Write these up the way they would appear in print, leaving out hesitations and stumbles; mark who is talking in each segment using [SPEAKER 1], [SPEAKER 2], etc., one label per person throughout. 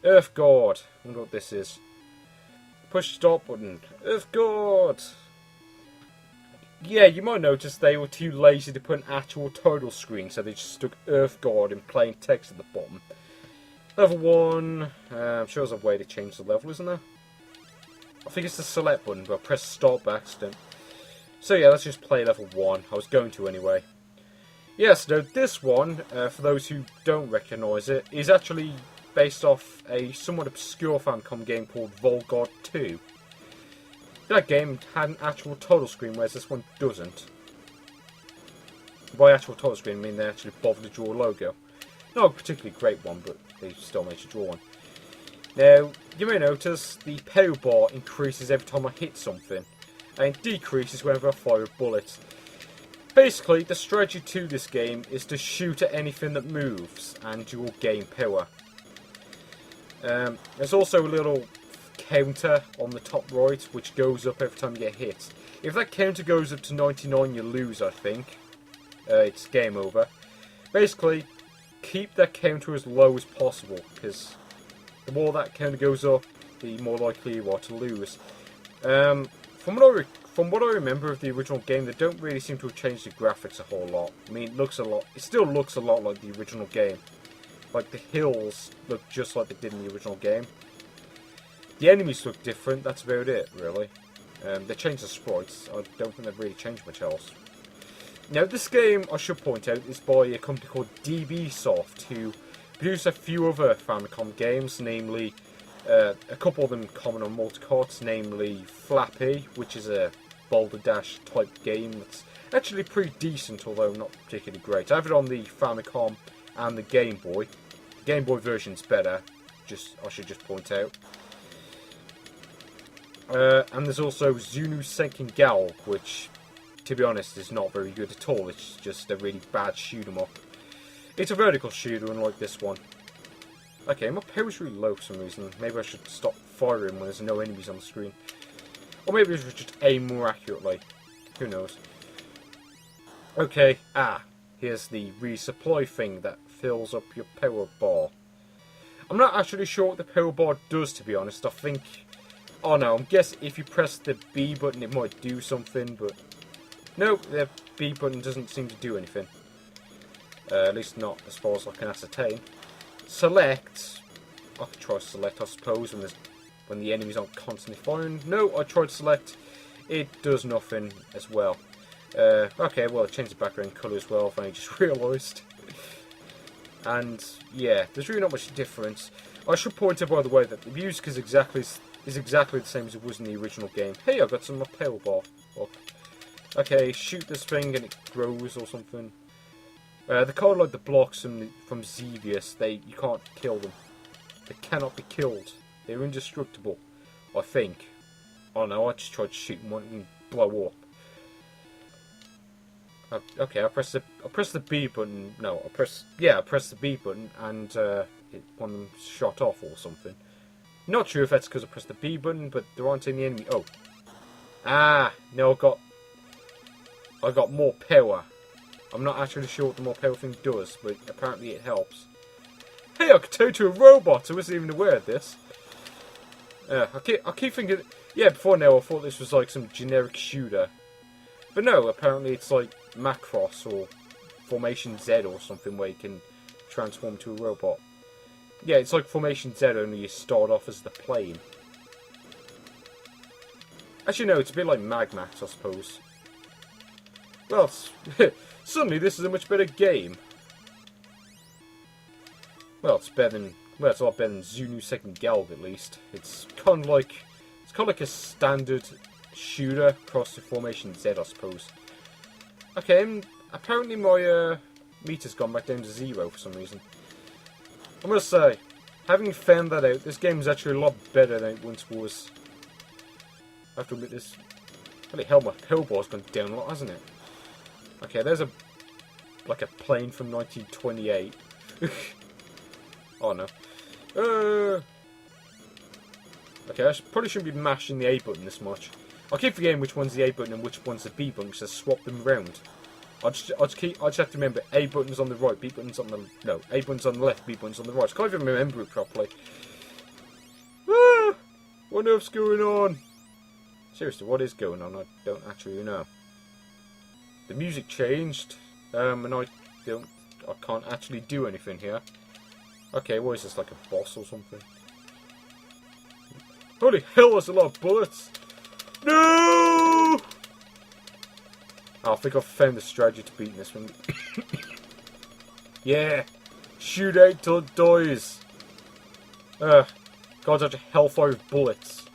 [SPEAKER 1] Earth Guard. I wonder what this is. Push stop button. Earth Guard. Yeah, you might notice they were too lazy to put an actual title screen, so they just stuck Earth Guard in plain text at the bottom. Level 1. I'm sure there's a way to change the level, isn't there? I think it's the select button, but I pressed start by accident. So yeah, let's just play level 1. I was going to anyway. Yes, now this one, for those who don't recognise it, is actually based off a somewhat obscure Famicom game called Volgod 2. That game had an actual title screen, whereas this one doesn't. By actual title screen, I mean they actually bothered to draw a logo. Not a particularly great one, but they still managed to draw one. Now, you may notice the power bar increases every time I hit something, and decreases whenever I fire a bullet. Basically, the strategy to this game is to shoot at anything that moves, and you will gain power. There's also a little counter on the top right, which goes up every time you get hit. If that counter goes up to 99, you lose, I think. It's game over. Basically, keep that counter as low as possible, because the more that counter goes up, the more likely you are to lose. From what I remember of the original game, they don't really seem to have changed the graphics a whole lot. I mean, it still looks a lot like the original game. Like, the hills look just like they did in the original game. The enemies look different, that's about it, really. They changed the sprites. I don't think they've really changed much else. Now, this game, I should point out, is by a company called DB Soft, who produce a few other Famicom games, namely, a couple of them common on multi-carts, namely Flappy, which is a Boulder Dash type game that's actually pretty decent, although not particularly great. I have it on the Famicom and the Game Boy. The Game Boy version's better, I should just point out. And there's also Zunu Senkin Gal, which, to be honest, is not very good at all. It's just a really bad shoot 'em up. It's a vertical shooter, unlike this one. Okay, my power's really low for some reason. Maybe I should stop firing when there's no enemies on the screen. Or maybe I should just aim more accurately. Who knows? Okay, here's the resupply thing that fills up your power bar. I'm not actually sure what the power bar does, to be honest. I think... Oh no, I'm guessing if you press the B button it might do something, but... Nope, the B button doesn't seem to do anything. At least not as far as I can ascertain. Select. I could try select, I suppose, when the enemies aren't constantly firing. No, I tried select. It does nothing as well. Okay, well, I changed the background colour as well, if I just realised. And, yeah, there's really not much difference. I should point out, by the way, that the music is exactly the same as it was in the original game. Hey, I got some power bar. Look. Okay, shoot this thing and it grows or something. They're kind of like the blocks from Xevious. You can't kill them. They cannot be killed. They're indestructible, I think. Oh no, I just tried shooting one and blow up. Okay, I press the B button. No, I press the B button and one of them shot off or something. Not sure if that's because I pressed the B button, but there aren't any enemy. Oh, no, I got more power. I'm not actually sure what the more power thing does, but apparently it helps. Hey, I could turn to a robot. I wasn't even aware of this. I keep thinking, yeah, before now I thought this was like some generic shooter. But no, apparently it's like Macross or Formation Z or something where you can transform to a robot. Yeah, it's like Formation Z, only you start off as the plane. Actually no, it's a bit like Magmax, I suppose. Well, suddenly this is a much better game. Well, it's a lot better than Zunu Senkin Galv, at least. It's kind of like a standard shooter across the Formation Z, I suppose. Okay, apparently my meter's gone back down to 0 for some reason. I must say, having found that out, this game is actually a lot better than it once was. I have to admit this. Holy hell, my power bar's gone down a lot, hasn't it? Okay, there's a plane from 1928. Oh no. Okay, I probably shouldn't be mashing the A button this much. I keep forgetting which one's the A button and which one's the B button, because I swap them around. I just have to remember A button's on the right, B button's on the... No, A button's on the left, B button's on the right. I can't even remember it properly. What on earth's going on? Seriously, what is going on? I don't actually know. The music changed, and I can't actually do anything here. Okay, what is this, like a boss or something? Holy hell, there's a lot of bullets! No! Oh, I think I've found the strategy to beat this one. Yeah! Shoot out till it dies! God, such a hellfire of bullets.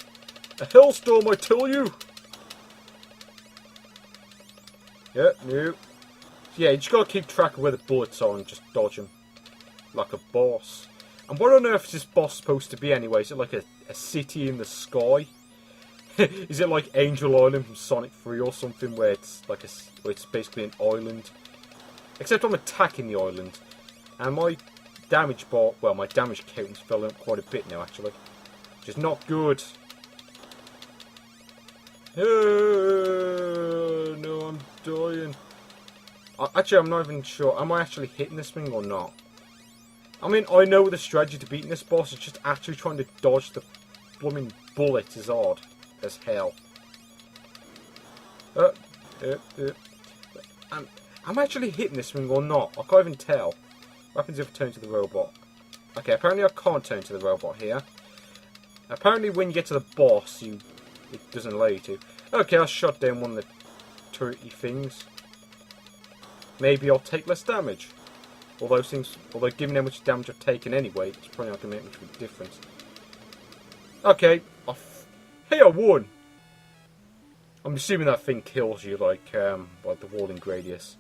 [SPEAKER 1] A hellstorm, I tell you! Yeah, no. Yeah, you just gotta keep track of where the bullets are and just dodge them. Like a boss. And what on earth is this boss supposed to be anyway? Is it like a city in the sky? Is it like Angel Island from Sonic 3 or something, where it's like where it's basically an island? Except I'm attacking the island. And my damage bar, well, my damage count's fell up quite a bit now actually. Which is not good. No, I'm dying. Actually, I'm not even sure. Am I actually hitting this thing or not? I mean, I know the strategy to beating this boss. It's just actually trying to dodge the blooming bullets is hard as hell. I'm actually hitting this thing or not? I can't even tell. What happens if I turn to the robot? Okay, apparently I can't turn to the robot here. Apparently when you get to the boss, it doesn't allow you to. Okay, I shot down one of the turrety things. Maybe I'll take less damage. Although given how much damage I've taken anyway, it's probably not going to make much of a difference. Okay, hey, I won! I'm assuming that thing kills you like the Walling Gradius.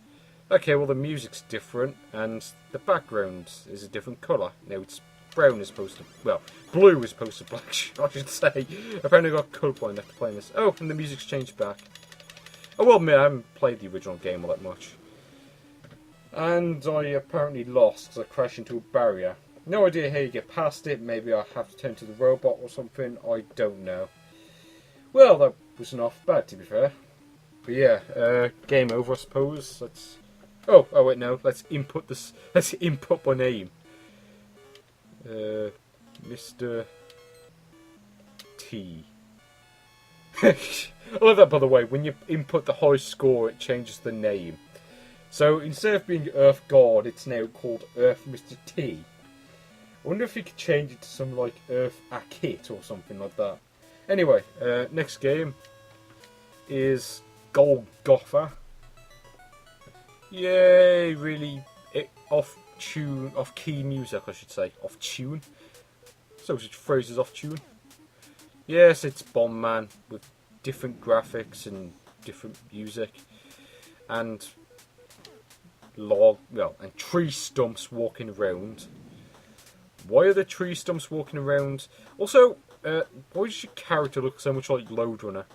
[SPEAKER 1] Okay, well the music's different, and the background is a different colour. Now it's brown as opposed to, well, blue as opposed to black, I should say. Apparently I got colourblind after playing this. Oh, and the music's changed back. Oh well, I haven't played the original game all that much. And I apparently lost because I crashed into a barrier. No idea how you get past it. Maybe I have to turn to the robot or something. I don't know. Well, that wasn't half bad, to be fair. But yeah, game over, I suppose. Let's. Oh wait, no. Let's input this. Let's input my name. Mr. T. I love that, by the way. When you input the high score, it changes the name. So instead of being Earth God, it's now called Earth Mr. T. I wonder if you could change it to some like Earth Akit or something like that. Anyway, next game is Golgotha. Yay! Really off key music, I should say, off tune. So such phrases off tune. Yes, it's Bomberman with different graphics and different music and. And tree stumps walking around. Why are the tree stumps walking around? Also, why does your character look so much like Lode Runner?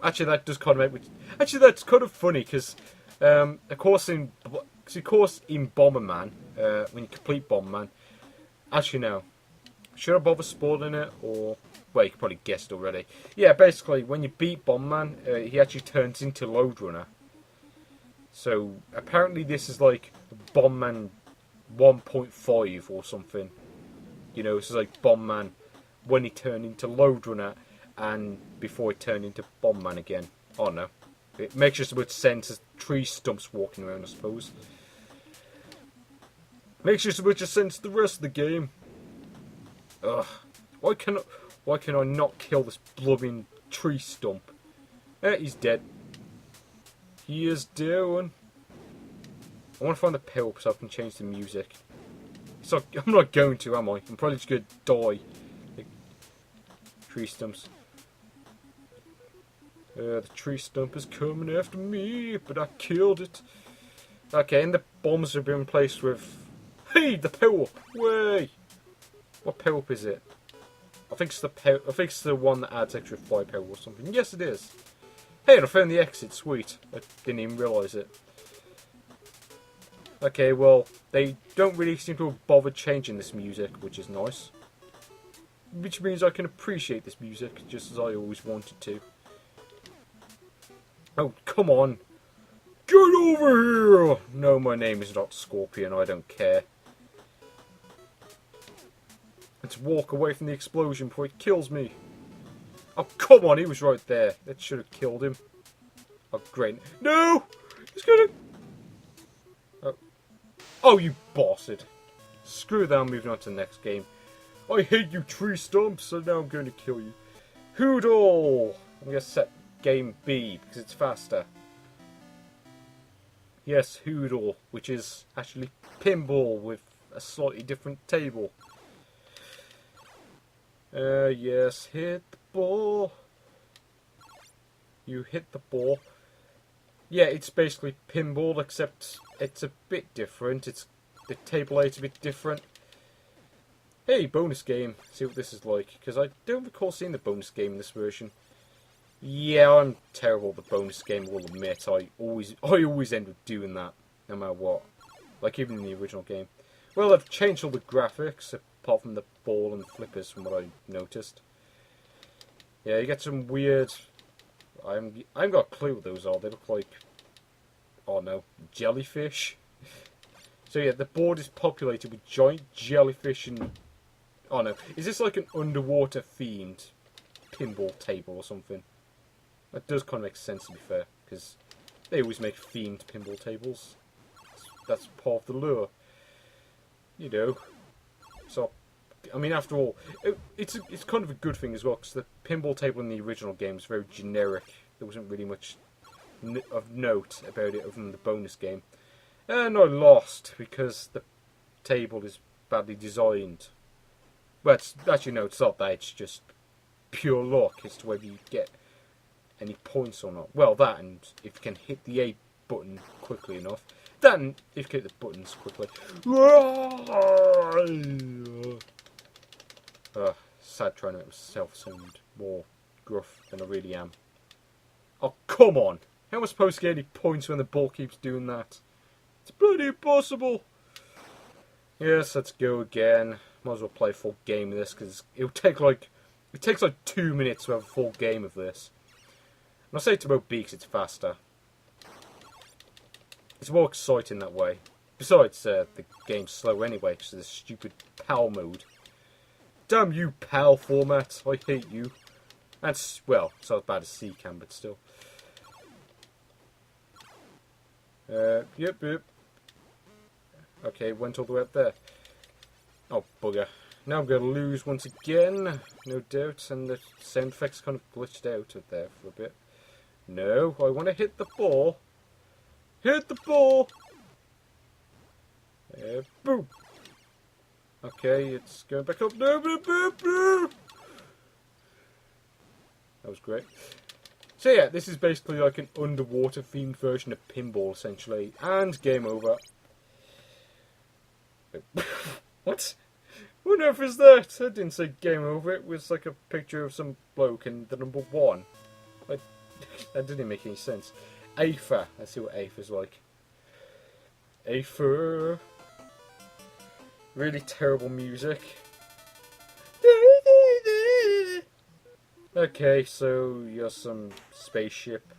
[SPEAKER 1] Actually, that does kind of make me. Actually, that's kind of funny because, of course, in Bomberman, when you complete Bomberman, actually no, should I bother spoiling it or? Well, you can probably guess it already. Yeah, basically, when you beat Bomberman, he actually turns into Lode Runner. So, apparently this is like Bomberman 1.5 or something. You know, this is like Bomberman when he turned into Lode Runner and before he turned into Bomberman again. Oh no. It makes just as much sense as tree stumps walking around, I suppose. Makes just as much sense as the rest of the game. Ugh. Why can I not kill this blooming tree stump? He's dead. He is down. I want to find the pill so I can change the music. So I'm not going to, am I? I'm probably just going to die. Like, tree stumps. The tree stump is coming after me, but I killed it. Okay, and the bombs have been replaced with... Hey, the power-up! Way! What power-up is it? I think it's the one that adds extra firepower or something. Yes, it is. Hey, I found the exit. Sweet. I didn't even realise it. Okay, well, they don't really seem to have bothered changing this music, which is nice. Which means I can appreciate this music, just as I always wanted to. Oh, come on. Get over here! No, my name is not Scorpion. I don't care. Let's walk away from the explosion before it kills me. Oh, come on, he was right there. That should have killed him. Oh, great. No! He's gonna... Oh, you bastard. Screw that, I'm moving on to the next game. I hate you, tree stumps, so now I'm going to kill you. Hoodle! I'm going to set game B, because it's faster. Yes, Hoodle, which is actually pinball with a slightly different table. Yes, hit the ball. You hit the ball. Yeah, it's basically pinball, except it's a bit different. It's the table eight's a bit different. Hey, bonus game. See what this is like, because I don't recall seeing the bonus game in this version. Yeah, I'm terrible at the bonus game, I will admit. I always end up doing that, no matter what. Like even in the original game. Well, they've changed all the graphics, apart from the ball and flippers, from what I noticed. Yeah, you get some weird... I haven't got a clue what those are. They look like... oh no, jellyfish. So yeah, the board is populated with giant jellyfish and... oh no, is this like an underwater themed pinball table or something? That does kind of make sense, to be fair, because they always make themed pinball tables. That's part of the lure. You know. So, I mean, after all, it's kind of a good thing as well, because the pinball table in the original game is very generic. There wasn't really much of note about it other than the bonus game. And I lost, because the table is badly designed. Well, actually, no, it's not that, it's just pure luck as to whether you get any points or not. Well, that, and if you can hit the A button quickly enough. That, and if you hit the buttons quickly. Sad trying to make myself sound more gruff than I really am. Oh, come on! How am I supposed to get any points when the ball keeps doing that? It's bloody impossible! Yes, let's go again. Might as well play a full game of this, because it'll take like... it takes like 2 minutes to have a full game of this. And I'll say to about B because it's faster. It's more exciting that way. Besides, the game's slow anyway because of this stupid PAL mode. Damn you, PAL format. I hate you. That's, well, it's not as bad as C-Cam, but still. Yep. Okay, went all the way up there. Oh, bugger. Now I'm going to lose once again, no doubt, and the sound effects kind of glitched out of there for a bit. No, I want to hit the ball. Hit the ball! Boom! Okay, it's going back up. No, that was great. So yeah, this is basically like an underwater themed version of pinball, essentially. And game over. What? What on earth is that? I didn't say game over. It was like a picture of some bloke and the number 1. That didn't make any sense. Aether. Let's see what Aether's like. Aether. Really terrible music. Okay, so you're some spaceship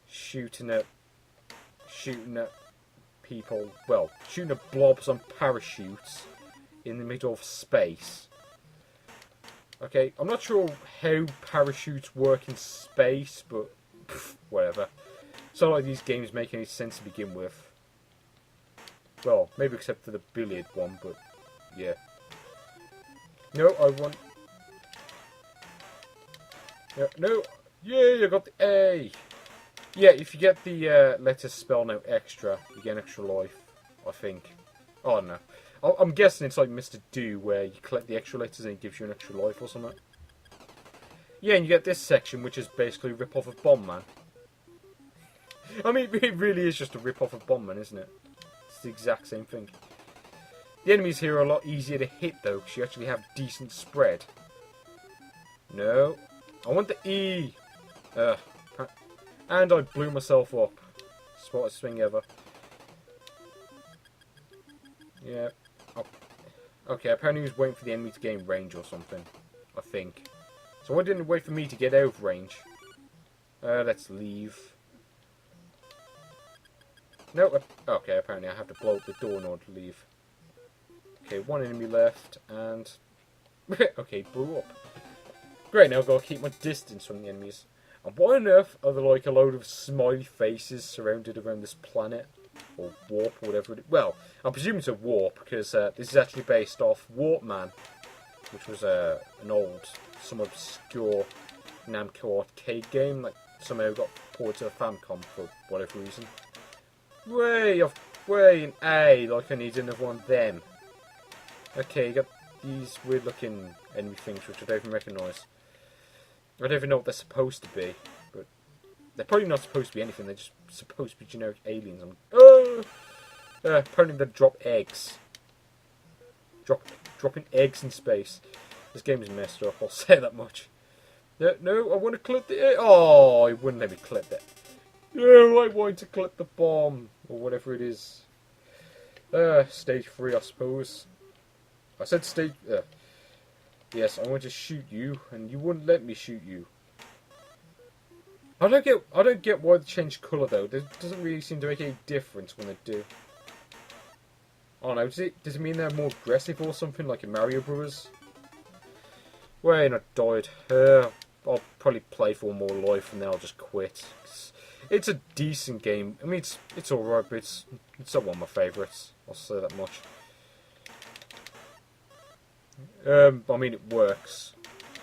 [SPEAKER 1] shooting at people. Well, shooting at blobs on parachutes in the middle of space. Okay, I'm not sure how parachutes work in space, but whatever. It's not like these games make any sense to begin with. Well, maybe except for the billiard one, but yeah. No, I want... no! Yay, I got the A! Yeah, if you get the letter spelled out extra, you get an extra life, I think. Oh, I don't know. I'm guessing it's like Mr. Do, where you collect the extra letters and it gives you an extra life or something. Yeah, and you get this section, which is basically a rip-off of Bomb Man. I mean, it really is just a rip-off of Bomb Man, isn't it? It's the exact same thing. The enemies here are a lot easier to hit, though, because you actually have decent spread. No. I want the E! And I blew myself up. Smartest thing ever. Yeah. Oh. Okay, apparently he was waiting for the enemy to gain range or something. I think. So why didn't it wait for me to get out of range? Let's leave. No, okay, apparently I have to blow up the door in order to leave. Okay, one enemy left, and... okay, blew up. Great, now I've got to keep my distance from the enemies. And why on earth are there like a load of smiley faces surrounded around this planet? Or warp, or whatever it is. Well, I'm presuming it's a warp, because this is actually based off Warp Man, which was an old, some obscure Namco arcade game that somehow got ported to the Famicom for whatever reason. Way off, way in A, like I need another one of them. Okay, you got these weird looking enemy things which I don't even recognise. I don't even know what they're supposed to be, but they're probably not supposed to be anything, they're just supposed to be generic aliens. Apparently they drop eggs. Dropping eggs in space. This game is messed up, I'll say that much. No, I want to clip the... Oh, it wouldn't let me clip it. No, I want to clip the bomb, or whatever it is. Stage 3, I suppose. I said stage... Yes, I want to shoot you, and you wouldn't let me shoot you. I don't get why they changed colour though. It doesn't really seem to make any difference when they do. I don't know, does it mean they're more aggressive or something, like in Mario Bros? Wait, I died. I'll probably play for one more life and then I'll just quit. It's a decent game. I mean, it's alright, but it's not one of my favourites. I'll say that much. I mean, it works.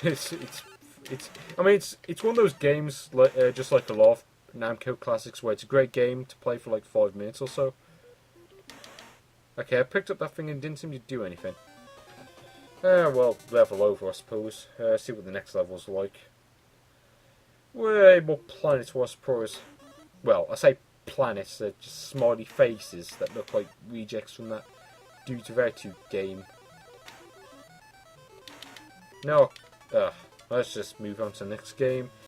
[SPEAKER 1] I mean, it's one of those games, like just like a lot of Namco classics, where it's a great game to play for like 5 minutes or so. Okay, I picked up that thing and didn't seem to do anything. Well, level over, I suppose. See what the next level's like. Way more planets, I suppose. Well, I say planets, they're just smiley faces that look like rejects from that Dude Vertu game. No, let's just move on to the next game.